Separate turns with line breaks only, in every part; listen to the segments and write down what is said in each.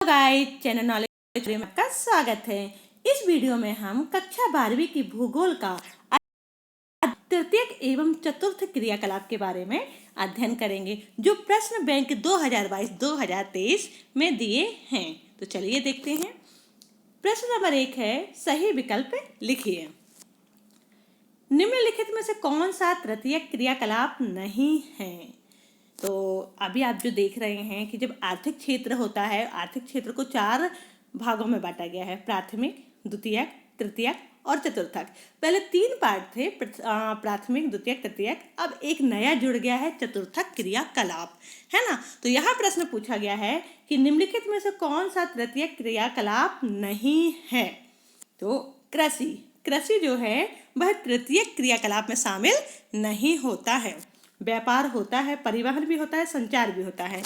Guys, channel knowledge में आपका स्वागत है। इस वीडियो में हम कक्षा 12वीं की भूगोल का तृतीयक एवं चतुर्थ क्रियाकलाप के बारे में अध्ययन करेंगे, जो प्रश्न बैंक 2022-2023 में दिए हैं। तो चलिए देखते हैं। प्रश्न नंबर 1 है, सही विकल्प लिखिए। निम्नलिखित में से कौन सा तृतीयक क्रियाकलाप नहीं है? तो अभी आप जो देख रहे हैं कि जब आर्थिक क्षेत्र होता है, आर्थिक क्षेत्र को 4 भागों में बांटा गया है, प्राथमिक, द्वितीयक, तृतीयक और चतुर्थक। पहले 3 पार्ट थे, प्राथमिक, द्वितीयक, तृतीयक। अब एक नया जुड़ गया है, चतुर्थक क्रियाकलाप, है ना। तो यहाँ प्रश्न पूछा गया है कि निम्नलिखित में से कौन सा तृतीयक क्रियाकलाप नहीं है? तो कृषि जो है वह तृतीयक क्रियाकलाप में शामिल नहीं होता है। व्यापार होता है, परिवहन भी होता है, संचार भी होता है।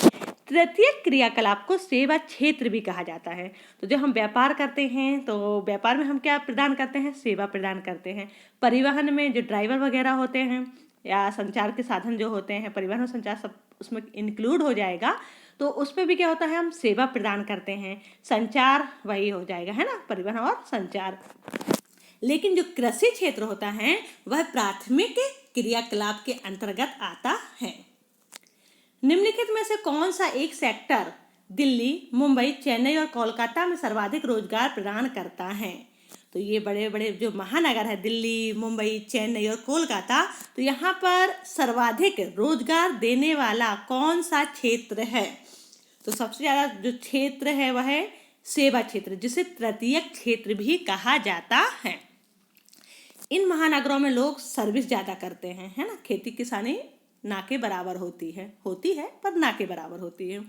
तृतीयक क्रियाकलाप को सेवा क्षेत्र भी कहा जाता है। तो जब हम व्यापार करते हैं तो व्यापार में हम क्या प्रदान करते हैं? सेवा प्रदान करते हैं। परिवहन में जो ड्राइवर वगैरह होते हैं या संचार के साधन जो होते हैं, परिवहन और संचार सब उसमें इंक्लूड हो जाएगा। तो उसमें भी क्या होता है? हम सेवा प्रदान करते हैं। संचार वही हो जाएगा, है ना, परिवहन और संचार। लेकिन जो कृषि क्षेत्र होता है वह प्राथमिक क्रियाकलाप के अंतर्गत आता है। निम्नलिखित में से कौन सा एक सेक्टर दिल्ली, मुंबई, चेन्नई और कोलकाता में सर्वाधिक रोजगार प्रदान करता है? तो ये बड़े बड़े जो महानगर है, दिल्ली, मुंबई, चेन्नई और कोलकाता, तो यहाँ पर सर्वाधिक रोजगार देने वाला कौन सा क्षेत्र है? तो सबसे ज़्यादा जो क्षेत्र है वह है सेवा क्षेत्र, जिसे तृतीयक क्षेत्र भी कहा जाता है। इन महानगरों में लोग सर्विस ज़्यादा करते हैं, है ना। खेती किसानी ना के बराबर होती है पर ना के बराबर होती है।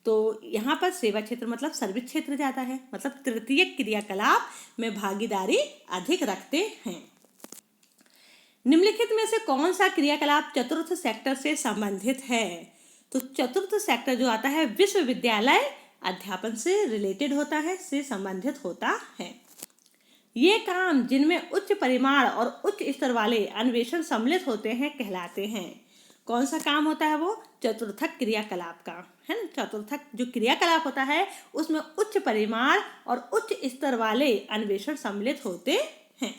तो यहाँ पर सेवा क्षेत्र मतलब सर्विस क्षेत्र ज़्यादा है, मतलब तृतीयक क्रियाकलाप में भागीदारी अधिक रखते हैं। निम्नलिखित में से कौन सा क्रियाकलाप चतुर्थ सेक्टर से संबंधित है? तो चतुर्थ सेक्टर जो आता है विश्वविद्यालय अध्यापन से रिलेटेड होता है, से संबंधित होता है। ये काम जिनमें उच्च परिमाण और उच्च स्तर वाले अन्वेषण सम्मिलित होते हैं कहलाते हैं। कौन सा काम होता है? वो चतुर्थक क्रियाकलाप का, है ना। चतुर्थक जो क्रियाकलाप होता है उसमें उच्च परिमाण और उच्च स्तर वाले अन्वेषण सम्मिलित होते हैं।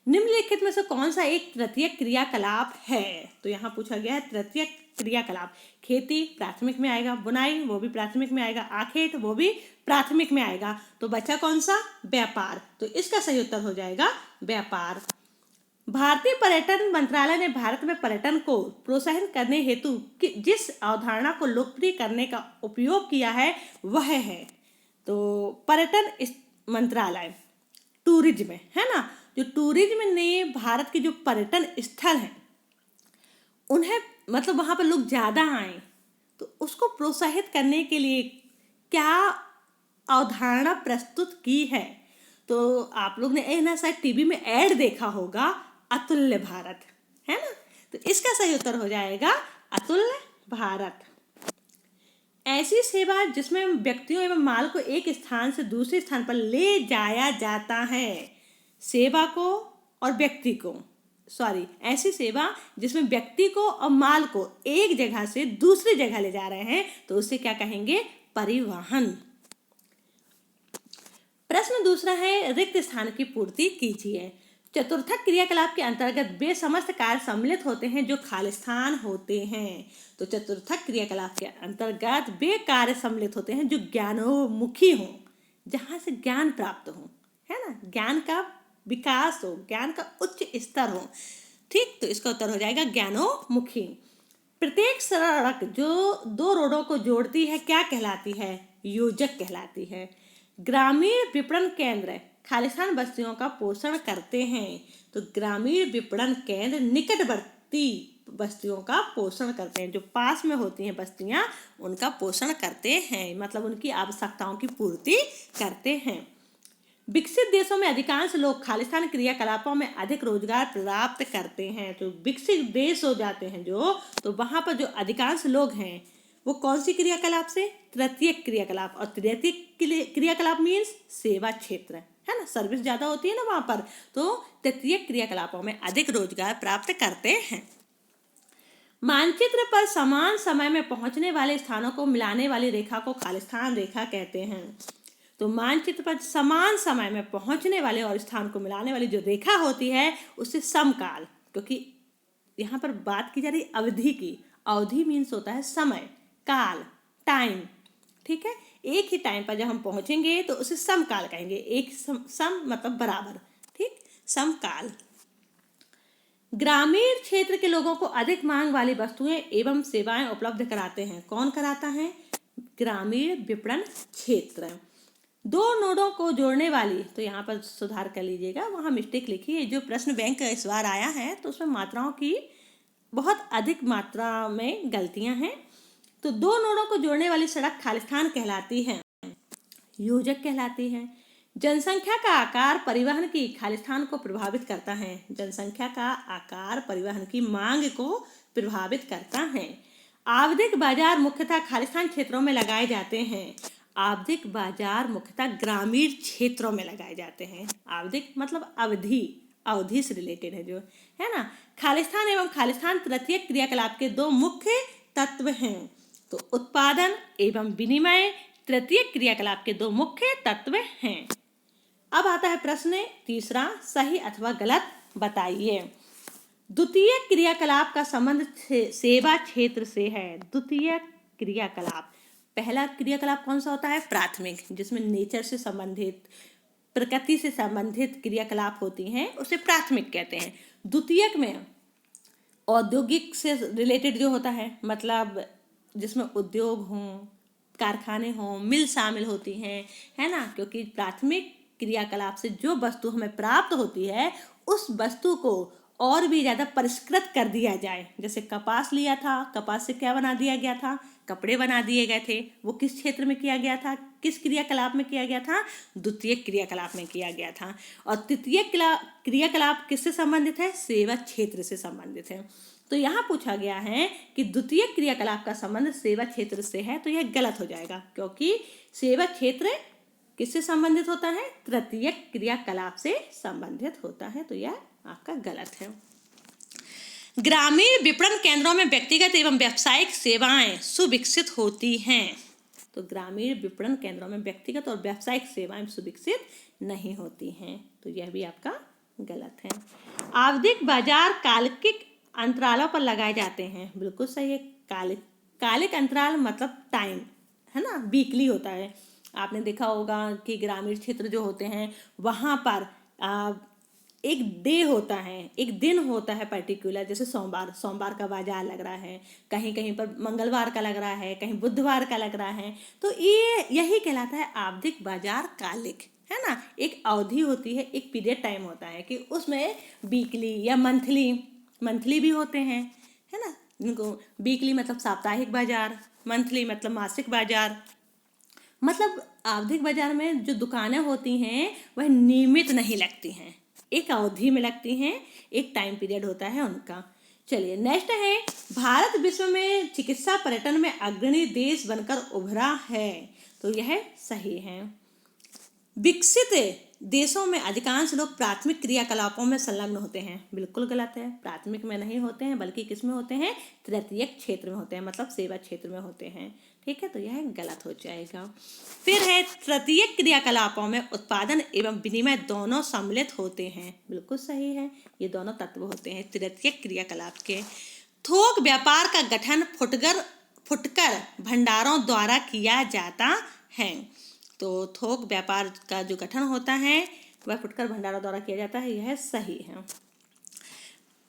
निम्नलिखित में से कौन सा एक तृतीयक क्रियाकलाप है? तो यहाँ पूछा गया है तृतीयक क्रियाकलाप। खेती प्राथमिक में आएगा, बुनाई वो भी प्राथमिक में आएगा, आखेट वो भी प्राथमिक में आएगा। तो बचा कौन सा? व्यापार। तो इसका सही उत्तर हो जाएगा व्यापार। भारतीय पर्यटन मंत्रालय ने भारत में पर्यटन को प्रोत्साहित करने हेतु जिस अवधारणा को लोकप्रिय करने का उपयोग किया है वह है, तो पर्यटन मंत्रालय, टूरिज्म, है ना। जो टूरिज्म ने भारत के जो पर्यटन स्थल हैं उन्हें, मतलब वहाँ पर लोग ज़्यादा आए, तो उसको प्रोत्साहित करने के लिए क्या अवधारणा प्रस्तुत की है? तो आप लोग ने ना शायद टीवी में ऐड देखा होगा, अतुल्य भारत, है ना। तो इसका सही उत्तर हो जाएगा अतुल्य भारत। ऐसी सेवा जिसमें व्यक्तियों एवं माल को एक स्थान से दूसरे स्थान पर ले जाया जाता है। सेवा को और व्यक्ति को, ऐसी सेवा जिसमें व्यक्ति को और माल को एक जगह से दूसरी जगह ले जा रहे हैं, तो उसे क्या कहेंगे? परिवहन। प्रश्न दूसरा है, रिक्त स्थान की पूर्ति कीजिए। चतुर्थक क्रियाकलाप के अंतर्गत वे समस्त कार्य सम्मिलित होते हैं जो खालिस्तान होते हैं। तो चतुर्थक क्रियाकलाप के अंतर्गत वे कार्य सम्मिलित होते हैं जो ज्ञानोमुखी हों, जहाँ से ज्ञान प्राप्त हो, है ना, ज्ञान का विकास हो, ज्ञान का उच्च स्तर हो। ठीक, तो इसका उत्तर हो जाएगा ज्ञानोमुखी। प्रत्येक सड़क जो 2 रोडों को जोड़ती है क्या कहलाती है? योजक कहलाती है। ग्रामीण विपणन केंद्र खालिस्तान बस्तियों का पोषण करते हैं। तो ग्रामीण विपणन केंद्र निकटवर्ती बस्तियों का पोषण करते हैं, जो पास में होती हैं बस्तियां उनका पोषण करते हैं, मतलब उनकी आवश्यकताओं की पूर्ति करते हैं। विकसित देशों में अधिकांश लोग खालिस्तान क्रियाकलापों में अधिक रोजगार प्राप्त करते हैं। तो विकसित देश हो जाते हैं जो, तो वहां पर जो अधिकांश लोग हैं वो कौन सी क्रियाकलाप से? तृतीयक क्रियाकलाप। और तृतीयक क्रियाकलाप मीन्स सेवा क्षेत्र, है ना, सर्विस ज्यादा होती है ना वहां पर, तो तृतीयक क्रियाकलापों में अधिक रोजगार प्राप्त करते हैं। मानचित्र पर समान समय में पहुंचने वाले स्थानों को मिलाने वाली रेखा को खालिस्तान रेखा कहते हैं। तो मानचित्र पर समान समय में पहुंचने वाले और स्थान को मिलाने वाली जो रेखा होती है उसे समकाल, क्योंकि यहाँ पर बात की जा रही अवधि की। अवधि मीन्स होता है समय, काल, टाइम, ठीक है। एक ही टाइम पर जब हम पहुंचेंगे तो उसे समकाल कहेंगे। एक सम मतलब बराबर, ठीक, समकाल। ग्रामीण क्षेत्र के लोगों को अधिक मांग वाली वस्तुएं एवं सेवाएं उपलब्ध कराते हैं। कौन कराता है? ग्रामीण विपणन क्षेत्र। दो नोडों को जोड़ने वाली, तो यहाँ पर सुधार कर लीजिएगा, वहाँ मिस्टेक लिखी है। जो प्रश्न बैंक का इस बार आया है तो उसमें मात्राओं की बहुत अधिक मात्रा में गलतियां हैं। तो दो नोडों को जोड़ने वाली सड़क खालिस्तान कहलाती है, योजक कहलाती है। जनसंख्या का आकार परिवहन की खालिस्तान को प्रभावित करता है। जनसंख्या का आकार परिवहन की मांग को प्रभावित करता है। आवधिक बाजार मुख्यतः खालिस्तान क्षेत्रों में लगाए जाते हैं। आवधिक बाजार मुख्यतः ग्रामीण क्षेत्रों में लगाए जाते हैं। आवधिक मतलब अवधि, अवधि से रिलेटेड है जो, है ना। खालिस्तान एवं खालिस्तान तृतीयक क्रियाकलाप के दो मुख्य तत्व हैं। तो उत्पादन एवं विनिमय तृतीयक क्रियाकलाप के दो मुख्य तत्व हैं। अब आता है प्रश्न तीसरा, सही अथवा गलत बताइए। द्वितीय क्रियाकलाप का संबंध सेवा क्षेत्र से है। द्वितीय क्रियाकलाप, पहला क्रियाकलाप कौन सा होता है? प्राथमिक, जिसमें नेचर से संबंधित, प्रकृति से संबंधित क्रियाकलाप होती हैं उसे प्राथमिक कहते हैं। द्वितीयक में औद्योगिक से रिलेटेड जो होता है, मतलब जिसमें उद्योग हों, कारखाने हों, मिल शामिल होती हैं, है ना। क्योंकि प्राथमिक क्रियाकलाप से जो वस्तु हमें प्राप्त होती है उस वस्तु को और भी ज़्यादा परिष्कृत कर दिया जाए। जैसे कपास लिया था, कपास से क्या बना दिया गया था? कपड़े बना दिए गए थे। वो किस क्षेत्र में किया गया था? किस क्रियाकलाप में किया गया था? द्वितीय क्रियाकलाप में किया गया था। और तृतीय क्रियाकलाप किससे संबंधित है? सेवा क्षेत्र से संबंधित है। तो यहाँ पूछा गया है कि द्वितीय क्रियाकलाप का संबंध सेवा क्षेत्र से है, तो यह गलत हो जाएगा, क्योंकि सेवा क्षेत्र किससे संबंधित होता है? तृतीय क्रियाकलाप से संबंधित होता है, तो यह आपका गलत है। ग्रामीण विपणन केंद्रों में व्यक्तिगत एवं व्यावसायिक सेवाएं सुविकसित होती हैं। तो ग्रामीण विपणन केंद्रों में व्यक्तिगत और व्यावसायिक सेवाएं सुविकसित नहीं होती हैं, तो यह भी आपका गलत है। आवधिक बाजार कालिक अंतरालों पर लगाए जाते हैं। बिल्कुल सही है। कालिक अंतराल मतलब टाइम, है ना, वीकली होता है। आपने देखा होगा कि ग्रामीण क्षेत्र जो होते हैं वहाँ पर एक डे होता है, एक दिन होता है पर्टिकुलर। जैसे सोमवार का बाजार लग रहा है, कहीं कहीं पर मंगलवार का लग रहा है, कहीं बुधवार का लग रहा है। तो ये यही कहलाता है आवधिक बाजार कालिक, है ना। एक अवधि होती है, एक पीरियड टाइम होता है कि उसमें वीकली या मंथली भी होते हैं, है ना। इनको वीकली मतलब साप्ताहिक बाजार, मंथली मतलब मासिक बाजार। मतलब आवधिक बाजार में जो दुकानें होती हैं वह नियमित नहीं लगती हैं, एक अवधि में लगती हैं, एक टाइम पीरियड होता है उनका। चलिए नेक्स्ट है, भारत विश्व में चिकित्सा पर्यटन में अग्रणी देश बनकर उभरा है। तो यह सही है। विकसित देशों में अधिकांश लोग प्राथमिक क्रियाकलापों में संलग्न होते हैं। बिल्कुल गलत है। प्राथमिक में नहीं होते हैं, बल्कि किस में होते हैं? तृतीयक क्षेत्र में होते हैं, मतलब सेवा क्षेत्र में होते हैं, ठीक है। तो यह गलत हो जाएगा। फिर है, तृतीयक क्रियाकलापों में उत्पादन एवं विनिमय दोनों सम्मिलित होते हैं। बिल्कुल सही है, ये दोनों तत्व होते हैं तृतीयक क्रियाकलाप के। थोक व्यापार का गठन फुटकर भंडारों द्वारा किया जाता है। तो थोक व्यापार का जो गठन होता है वह फुटकर भंडारों द्वारा किया जाता है, यह सही है।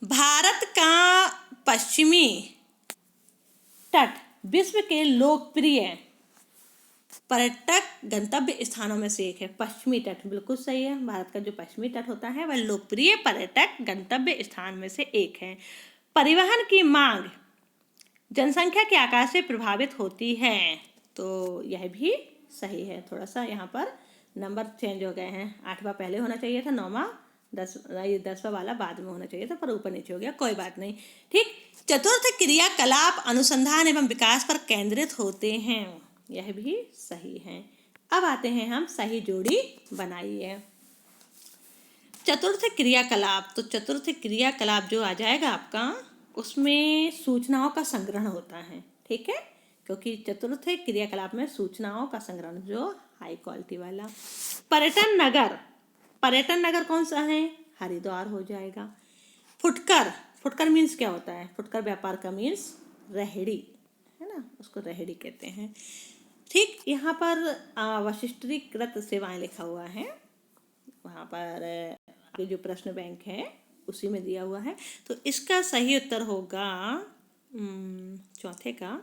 भारत का पश्चिमी तट विश्व के लोकप्रिय पर्यटक गंतव्य स्थानों में से एक है। पश्चिमी तट बिल्कुल सही है। भारत का जो पश्चिमी तट होता है वह लोकप्रिय पर्यटक गंतव्य स्थान में से एक है। परिवहन की मांग जनसंख्या के आकार से प्रभावित होती है, तो यह भी सही है। थोड़ा सा यहाँ पर नंबर चेंज हो गए हैं, 8वां पहले होना चाहिए था, 9वां 10वां वाला बाद में होना चाहिए था, पर ऊपर नीचे हो गया, कोई बात नहीं, ठीक। चतुर्थ क्रियाकलाप अनुसंधान एवं विकास पर केंद्रित होते हैं, यह भी सही है। अब आते हैं हम सही जोड़ी बनाइए। चतुर्थ क्रियाकलाप, तो चतुर्थ क्रियाकलाप जो आ जाएगा आपका उसमें सूचनाओं का संग्रहण होता है, ठीक है, क्योंकि चतुर्थ क्रियाकलाप में सूचनाओं का संग्रहण जो हाई क्वालिटी वाला। पर्यटन नगर, पर्यटन नगर कौन सा है? हरिद्वार हो जाएगा। फुटकर, फुटकर मीन्स क्या होता है? फुटकर व्यापार का मीन्स रेहड़ी, है ना, उसको रेहड़ी कहते हैं। ठीक, यहाँ पर वशिष्ठीकृत सेवाएं लिखा हुआ है, वहाँ पर जो प्रश्न बैंक है उसी में दिया हुआ है। तो इसका सही उत्तर होगा चौथे का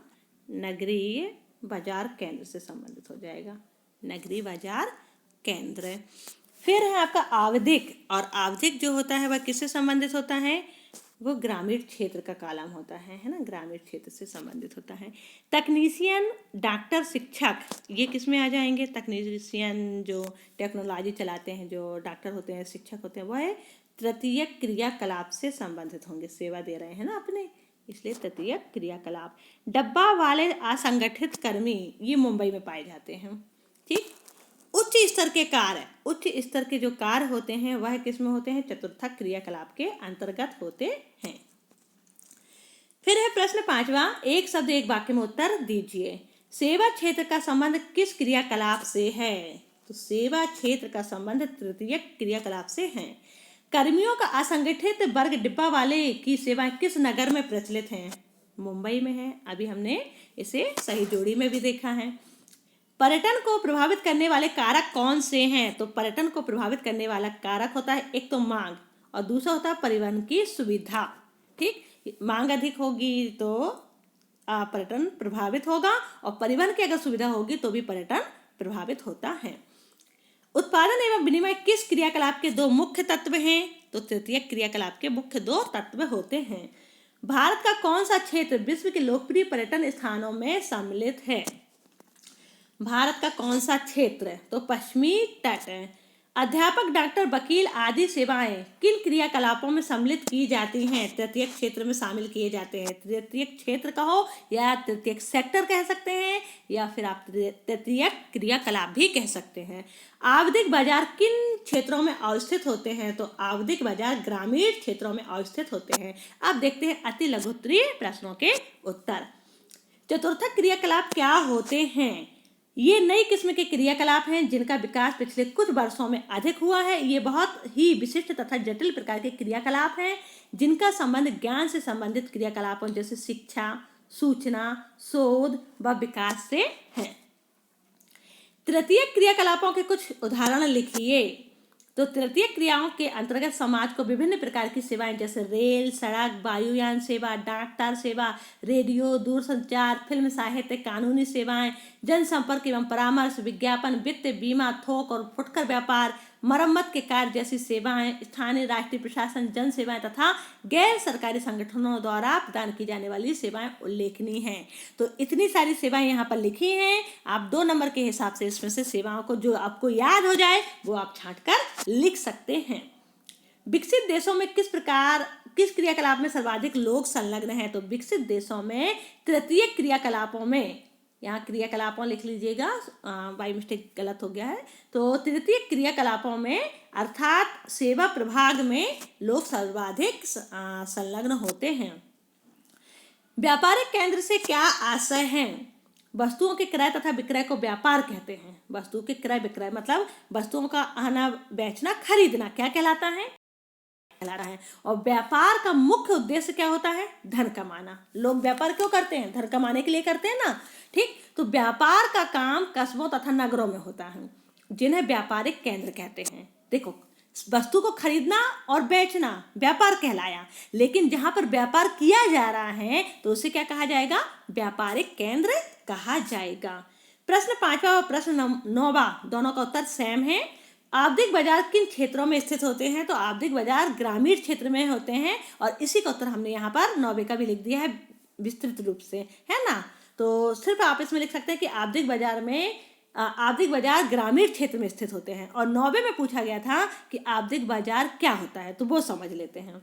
नगरीय बाजार केंद्र से संबंधित हो जाएगा, नगरीय बाजार केंद्र। फिर है आपका आवधिक, और आवधिक जो होता है वह किससे संबंधित होता है? वो ग्रामीण क्षेत्र का कालम होता है ना, ग्रामीण क्षेत्र से संबंधित होता है। तकनीशियन, डॉक्टर, शिक्षक, ये किस में आ जाएंगे? तकनीशियन जो टेक्नोलॉजी चलाते हैं, जो डॉक्टर होते हैं, शिक्षक होते हैं, वह तृतीय क्रियाकलाप से संबंधित होंगे, सेवा दे रहे हैं ना अपने, इसलिए तृतीय क्रियाकलाप। डब्बा वाले असंगठित कर्मी, ये मुंबई में पाए जाते हैं। ठीक, उच्च स्तर के कार्य, उच्च स्तर के जो कार्य होते हैं वह किस में होते हैं? चतुर्थक क्रियाकलाप के अंतर्गत होते हैं। फिर है प्रश्न 5वां, एक शब्द एक वाक्य में उत्तर दीजिए। सेवा क्षेत्र का संबंध किस क्रियाकलाप से है? तो सेवा क्षेत्र का संबंध तृतीय क्रियाकलाप से है। कर्मियों का असंगठित वर्ग डिब्बा वाले की सेवाएं किस नगर में प्रचलित हैं? मुंबई में है, अभी हमने इसे सही जोड़ी में भी देखा है। पर्यटन को प्रभावित करने वाले कारक कौन से हैं? तो पर्यटन को प्रभावित करने वाला कारक होता है एक तो मांग, और दूसरा होता है परिवहन की सुविधा। ठीक, मांग अधिक होगी तो पर्यटन प्रभावित होगा, और परिवहन की अगर सुविधा होगी तो भी पर्यटन प्रभावित होता है। उत्पादन एवं विनिमय किस क्रियाकलाप के दो मुख्य तत्व हैं? तो तृतीय क्रियाकलाप के मुख्य दो तत्व होते हैं। भारत का कौन सा क्षेत्र विश्व के लोकप्रिय पर्यटन स्थानों में सम्मिलित है? भारत का कौन सा क्षेत्र? तो पश्चिमी तट। अध्यापक, डॉक्टर, वकील आदि सेवाएं किन क्रियाकलापों में सम्मिलित की जाती हैं? तृतीय क्षेत्र में शामिल किए जाते हैं। तृतीय क्षेत्र कहो या तृतीय सेक्टर कह सकते हैं, या फिर आप तृतीय क्रियाकलाप भी कह सकते हैं। आवधिक बाजार किन क्षेत्रों में अवस्थित होते हैं? तो आवधिक बाजार ग्रामीण क्षेत्रों में अवस्थित होते हैं। अब देखते हैं अति लघु उत्तरीय प्रश्नों के उत्तर। चतुर्थक क्रियाकलाप क्या होते हैं? ये नई किस्म के क्रियाकलाप हैं जिनका विकास पिछले कुछ वर्षों में अधिक हुआ है। ये बहुत ही विशिष्ट तथा जटिल प्रकार के क्रियाकलाप हैं जिनका संबंध ज्ञान से संबंधित क्रियाकलापों जैसे शिक्षा, सूचना, शोध व विकास से है। तृतीय क्रियाकलापों के कुछ उदाहरण लिखिए। तो तृतीय क्रियाओं के अंतर्गत समाज को विभिन्न प्रकार की सेवाएं जैसे रेल, सड़क, वायुयान सेवा, डाक तार सेवा, रेडियो, दूरसंचार, फिल्म, साहित्य, कानूनी सेवाएं, जनसंपर्क एवं परामर्श, विज्ञापन, वित्त, बीमा, थोक और फुटकर व्यापार, मरम्मत के कार्य जैसी सेवाएं, स्थानीय राष्ट्रीय प्रशासन, जन सेवाएं तथा गैर सरकारी संगठनों द्वारा प्रदान की जाने वाली सेवाएं उल्लेखनीय हैं। तो इतनी सारी सेवाएं यहाँ पर लिखी हैं। आप 2 नंबर के हिसाब से इसमें से सेवाओं को जो आपको याद हो जाए वो आप छांट कर लिख सकते हैं। विकसित देशों में किस क्रियाकलाप में सर्वाधिक लोग संलग्न हैं? तो विकसित देशों में तृतीय क्रियाकलापों में, यहाँ क्रियाकलापों लिख लीजिएगा, बाई मिस्टेक गलत हो गया है। तो तृतीय क्रियाकलापों में अर्थात सेवा प्रभाग में लोग सर्वाधिक संलग्न होते हैं। व्यापारिक केंद्र से क्या आशय है? वस्तुओं के क्रय तथा विक्रय को व्यापार कहते हैं। वस्तु के क्रय विक्रय मतलब वस्तुओं का आना, बेचना, खरीदना क्या कहलाता है? और व्यापार का मुख्य उद्देश्य क्या होता है? धन कमाना। लोग व्यापार क्यों करते हैं? धन कमाने के लिए करते हैं ना। ठीक, तो व्यापार का काम कस्बों तथा नगरों में होता है जिन्हें व्यापारिक केंद्र कहते हैं। देखो, वस्तु को खरीदना और बेचना व्यापार कहलाया, लेकिन जहां पर व्यापार किया जा रहा है तो उसे क्या कहा जाएगा? व्यापारिक केंद्र कहा जाएगा। प्रश्न 5वां और प्रश्न 9वां दोनों का उत्तर सेम है। आवधिक बाजार किन क्षेत्रों में स्थित होते हैं? तो आवधिक बाजार ग्रामीण क्षेत्र में होते हैं, और इसी का उत्तर हमने यहाँ पर 9वें का भी लिख दिया है विस्तृत रूप से, है ना। तो सिर्फ आप इसमें लिख सकते हैं कि आवधिक बाजार ग्रामीण क्षेत्र में स्थित होते हैं, और 9वें में पूछा गया था कि आवधिक बाजार क्या होता है, तो वो समझ लेते हैं।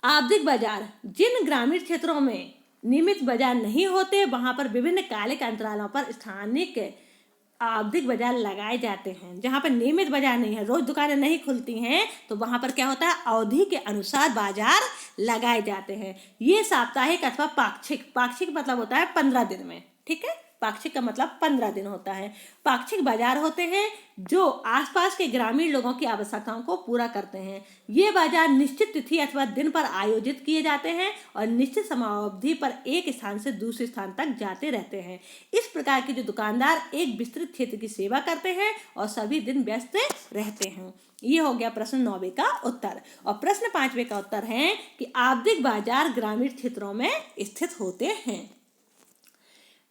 आवधिक बाजार जिन ग्रामीण क्षेत्रों में नियमित बाजार नहीं होते वहां पर विभिन्न कालिक अंतरालों पर स्थानिक आवधिक बाजार लगाए जाते हैं। जहाँ पर नियमित बाजार नहीं है, रोज दुकानें नहीं खुलती हैं, तो वहाँ पर क्या होता है, अवधि के अनुसार बाजार लगाए जाते हैं। ये साप्ताहिक अथवा पाक्षिक, पाक्षिक मतलब होता है 15 दिन में, ठीक है, पाक्षिक का मतलब 15 दिन होता है। पाक्षिक बाजार होते हैं जो आसपास के ग्रामीण लोगों की आवश्यकताओं को पूरा करते हैं। ये बाजार निश्चित तिथि अथवा दिन पर आयोजित किए जाते हैं और निश्चित समयावधि पर एक स्थान से दूसरे स्थान तक जाते रहते हैं। इस प्रकार के जो दुकानदार एक विस्तृत क्षेत्र की सेवा करते हैं और सभी दिन व्यस्त रहते हैं। ये हो गया प्रश्न 9वें का उत्तर। और प्रश्न 5वें का उत्तर है कि आवधिक बाजार ग्रामीण क्षेत्रों में स्थित होते हैं।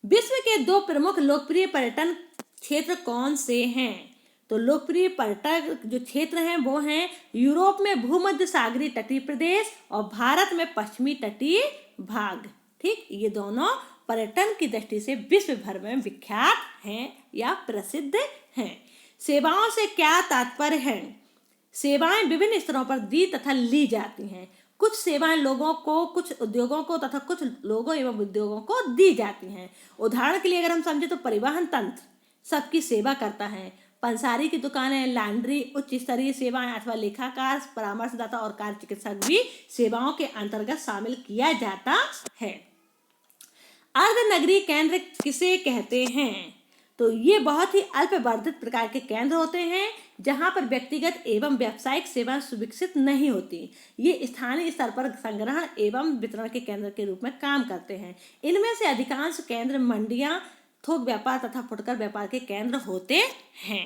विश्व के 2 प्रमुख लोकप्रिय पर्यटन क्षेत्र कौन से हैं? तो लोकप्रिय पर्यटक जो क्षेत्र हैं वो हैं यूरोप में भूमध्य सागरीय तटीय प्रदेश और भारत में पश्चिमी तटीय भाग। ठीक, ये दोनों पर्यटन की दृष्टि से विश्व भर में विख्यात हैं या प्रसिद्ध हैं। सेवाओं से क्या तात्पर्य है? सेवाएं विभिन्न स्तरों पर दी तथा ली जाती हैं। कुछ सेवाएं लोगों को, कुछ उद्योगों को तथा कुछ लोगों एवं उद्योगों को दी जाती हैं। उदाहरण के लिए अगर हम समझे तो परिवहन तंत्र सबकी सेवा करता है। पंसारी की दुकानें, लॉन्ड्री, उच्च स्तरीय सेवाएं अथवा लेखाकार, परामर्शदाता और कार्य चिकित्सक भी सेवाओं के अंतर्गत शामिल किया जाता है। अर्ध नगरीय केंद्र किसे कहते हैं? तो ये बहुत ही अल्प वर्धित प्रकार के केंद्र होते हैं जहां पर व्यक्तिगत एवं व्यावसायिक सेवाएं सुविकसित नहीं होती। ये स्थानीय स्तर पर संग्रहण एवं वितरण के केंद्र के रूप में काम करते हैं। इनमें से अधिकांश केंद्र मंडियां, थोक व्यापार तथा फुटकर व्यापार के केंद्र होते हैं।